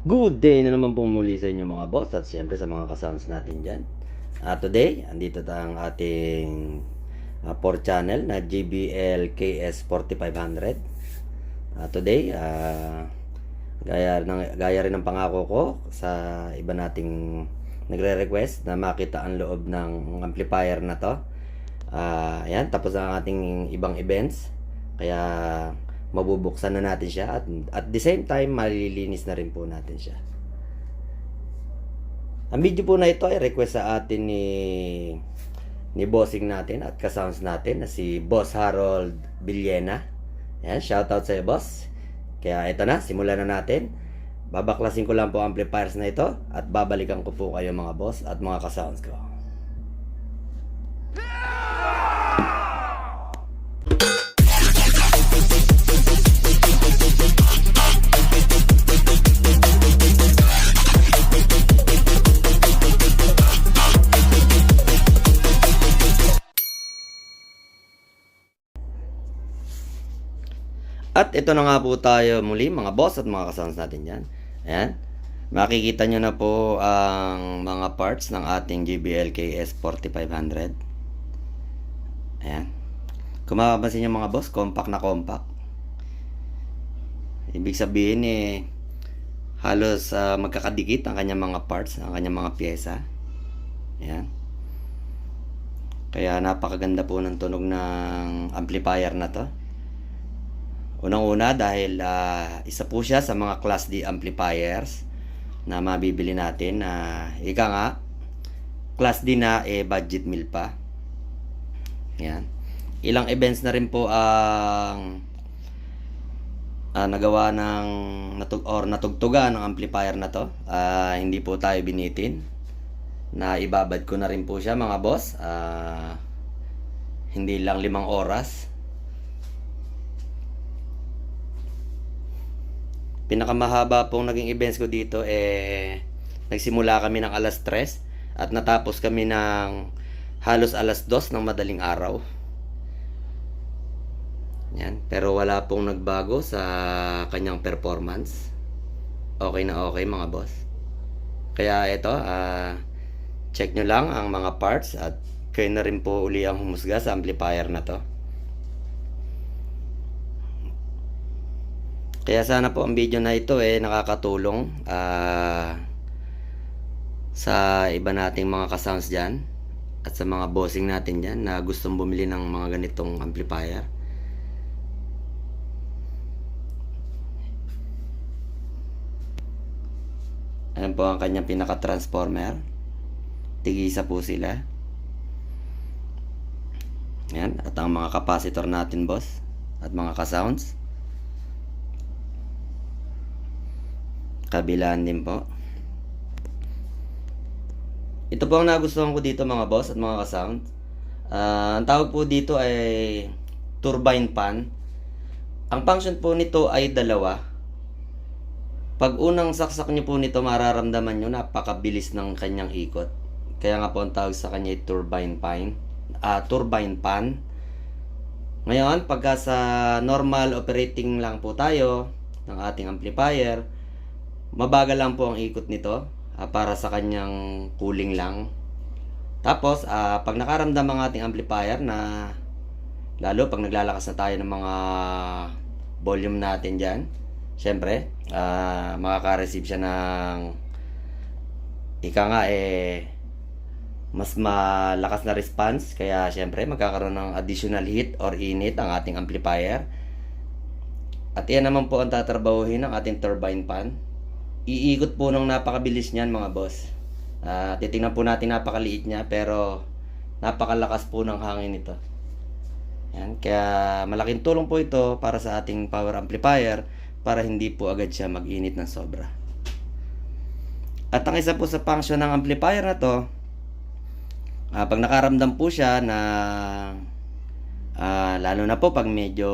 Good day na naman po muli sa inyo mga boss at siyempre sa mga kasams natin dyan. Today, andito ang ating 4 channel na JBL KS4500. Today, gaya rin ng pangako ko sa iba nating nagre-request na makita ang loob ng amplifier na to. Ayan, tapos ang ating ibang events. Kaya mabubuksan na natin siya at the same time malilinis na rin po natin siya. Ang video po na ito ay request sa atin ni bossing natin at kasounds natin na si Boss Harold Villena. Ayan, shoutout sa iyo, boss. Kaya ito na, simulan na natin. Babaklasin ko lang po ang amplifiers na ito at babalikan ko po kayo mga boss at mga kasounds ko. At ito na nga po tayo muli mga boss at mga kasounds natin dyan. Ayan. Makikita nyo na po ang mga parts ng ating JBL KS4500. Ayan. Kung mapapansin nyo mga boss, compact na compact. Ibig sabihin halos magkakadikit ang kanyang mga parts, ang kanyang mga pyesa. Ayan. Kaya napakaganda po ng tunog ng amplifier na to. Unang-una dahil isa po siya sa mga Class D amplifiers na mabibili natin na ika nga Class D na budget meal pa. Yan. Ilang events na rin po ang nagawa ng natugtugan ng amplifier na to. Hindi po tayo binitin. Na ibabad ko na rin po siya mga boss. Hindi lang 5 oras. Pinakamahaba pong naging events ko dito nagsimula kami ng alas 3 at natapos kami ng halos alas 2 ng madaling araw. Yan, pero wala pong nagbago sa kanyang performance. Okay na okay mga boss. Kaya ito, check nyo lang ang mga parts at kayo na rin po uli ang humusga sa amplifier na to. Kaya sana po ang video na ito nakakatulong sa iba nating mga kasounds dyan at sa mga bossing natin dyan na gustong bumili ng mga ganitong amplifier. Ayan po ang kanyang pinaka-transformer. Tigisa po sila. Ayan, at ang mga capacitor natin boss at mga kasounds. Kabilaan din po. Ito po ang nagustuhan ko dito mga boss at mga kasound. Ang tawag po dito ay turbine fan. Ang function po nito ay dalawa. Pag unang saksak nyo po nito, mararamdaman nyo napakabilis ng kanyang ikot. Kaya nga po ang tawag sa kanya ay turbine fan. Turbine fan. Ngayon, pagka sa normal operating lang po tayo ng ating amplifier, mabagal lang po ang ikot nito para sa kanyang cooling lang. Tapos, pag nakaramdam ang ating amplifier na lalo pag naglalakas na tayo ng mga volume natin dyan, syempre, makaka-receive siya ng ika nga mas malakas na response. Kaya syempre, magkakaroon ng additional heat or init ang ating amplifier. At yan naman po ang tatrabahuhin ng ating turbine fan. Iikot po ng napakabilis niyan mga boss. Titingnan po natin napakaliit niya pero napakalakas po ng hangin nito. Yan, kaya malaking tulong po ito para sa ating power amplifier para hindi po agad siya mag-init ng sobra. At ang isa po sa function ng amplifier na to, pag nakaramdam po siya na lalo na po pag medyo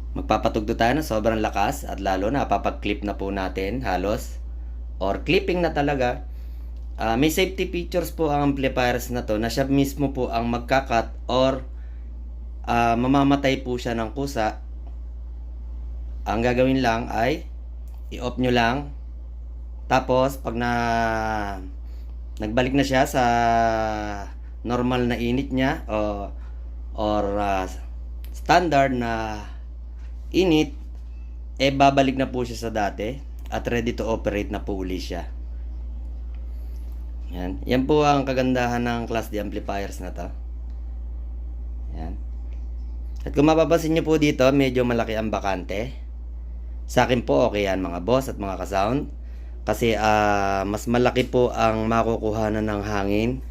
magpapatugdo tayo ng sobrang lakas at lalo na papag-clip na po natin halos or clipping na talaga, may safety features po ang amplifiers na to na siya mismo po ang magkakat or mamamatay po siya ng kusa. Ang gagawin lang ay i-off nyo lang. Tapos, pag nagbalik na siya sa normal na init niya, or standard na init, babalik na po siya sa dati at ready to operate na po uli siya. Yan po ang kagandahan ng Class D amplifiers na to. Yan. At kung mapapansin nyo po dito, medyo malaki ang bakante. Sa akin po, okay yan mga boss at mga ka-sound. Kasi mas malaki po ang makukuhanan ng hangin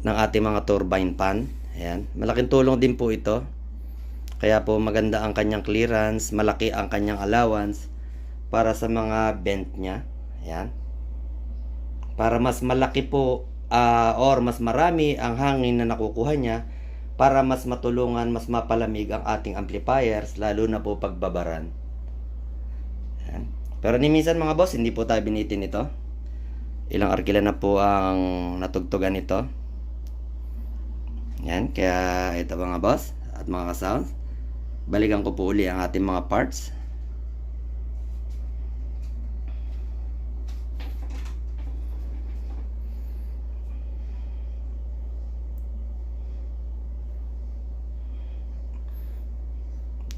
ng ating mga turbine fan. Ayan. Malaking tulong din po ito. Kaya po maganda ang kanyang clearance, malaki ang kanyang allowance para sa mga vent niya. Ayan. Para mas malaki po or mas marami ang hangin na nakukuha niya, para mas matulungan, mas mapalamig ang ating amplifiers, lalo na po pagbabaran. Ayan. Pero ni minsan mga boss, hindi po tayo binitin ito. Ilang arkila na po ang natugtugan ito. Yan, kaya ito mga boss at mga ka-sounds, balikan ko po uli ang ating mga parts.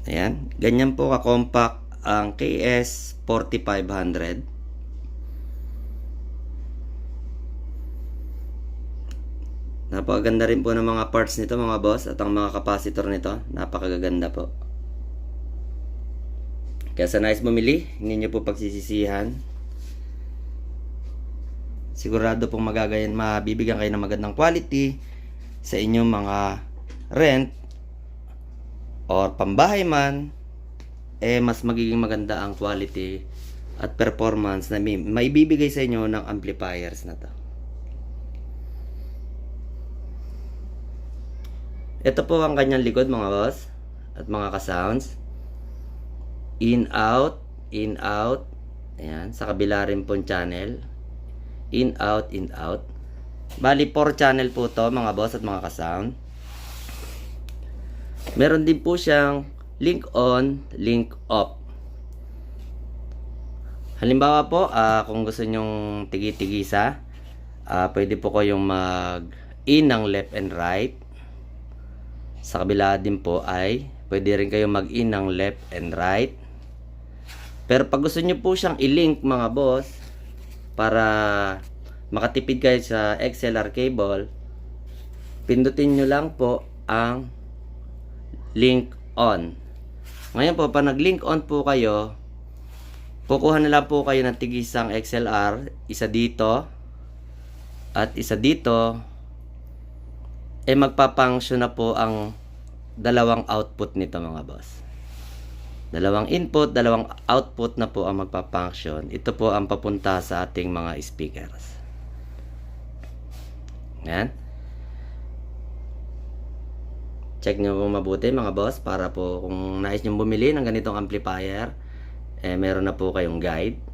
Ayan, ganyan po ka-compact ang KS4500. Napakaganda rin po ng mga parts nito mga boss, at ang mga capacitor nito, napakaganda po. Kaya sa nais bumili, hindi nyo po pagsisisihan. Sigurado pong mabibigyan kayo ng magandang quality sa inyong mga rent or pambahay man, mas magiging maganda ang quality at performance na maibibigay sa inyo ng amplifiers na to. Ito po ang kanyang likod mga boss at mga ka-sounds. In, out, in, out. Ayan, sa kabila rin po channel. In, out, in, out. Bali 4 channel po to mga boss at mga ka-sound. Meron din po siyang link on, link off. Halimbawa po, kung gusto nyong tigi-tigisa, pwede po kayong mag-in ng left and right. Sa kabila din po ay pwede rin kayong mag-in ng left and right. Pero pag gusto nyo po siyang i-link mga boss, para makatipid kayo sa XLR cable, pindutin nyo lang po ang link on. Ngayon po, pag nag-link on po kayo, kukuha na lang po kayo ng tigisang XLR, isa dito at isa dito, magpapunction na po ang dalawang output nito mga boss. Dalawang input, dalawang output na po ang magpapunction. Ito po ang papunta sa ating mga speakers. Yan. Check nyo po mabuti mga boss, para po kung nais nyo bumili ng ganitong amplifier, meron na po kayong guide.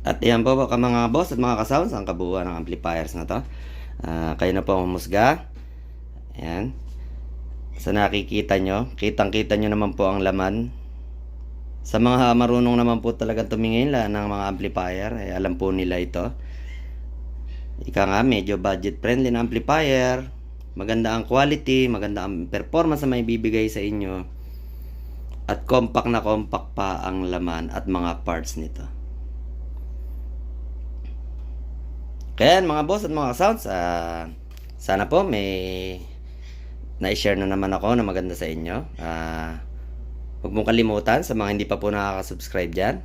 At yan po mga boss at mga ka-sounds, ang kabuuan ng amplifiers na to. Kayo na po ang humusga. Ayan. Sa nakikita nyo, kitang-kita nyo naman po ang laman. Sa mga marunong naman po talaga tumingin ng mga amplifier, alam po nila ito. Ika nga, medyo budget friendly na amplifier. Maganda ang quality, maganda ang performance na may bibigay sa inyo. At compact na compact pa ang laman at mga parts nito. Kaya mga boss at mga sounds, sana po may na-share na naman ako na maganda sa inyo. Huwag mong kalimutan sa mga hindi pa po nakaka-subscribe dyan.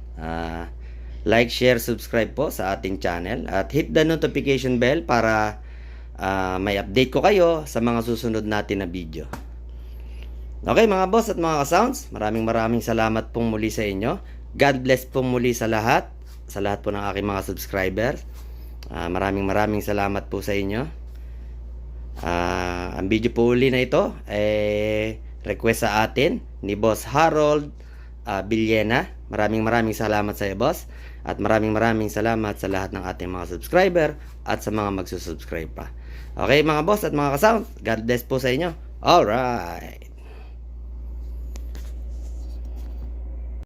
Like, share, subscribe po sa ating channel. At hit the notification bell para may update ko kayo sa mga susunod natin na video. Okay mga boss at mga ka-sounds, maraming salamat pong muli sa inyo. God bless pong muli sa lahat po ng aking mga subscribers. Maraming salamat po sa inyo. Ang video po uli na ito request sa atin ni Boss Harold Villena. Maraming salamat sa iyo, boss. At maraming salamat sa lahat ng ating mga subscriber at sa mga magsusubscribe pa. Okay mga boss at mga ka-sound, God bless po sa inyo. Alright.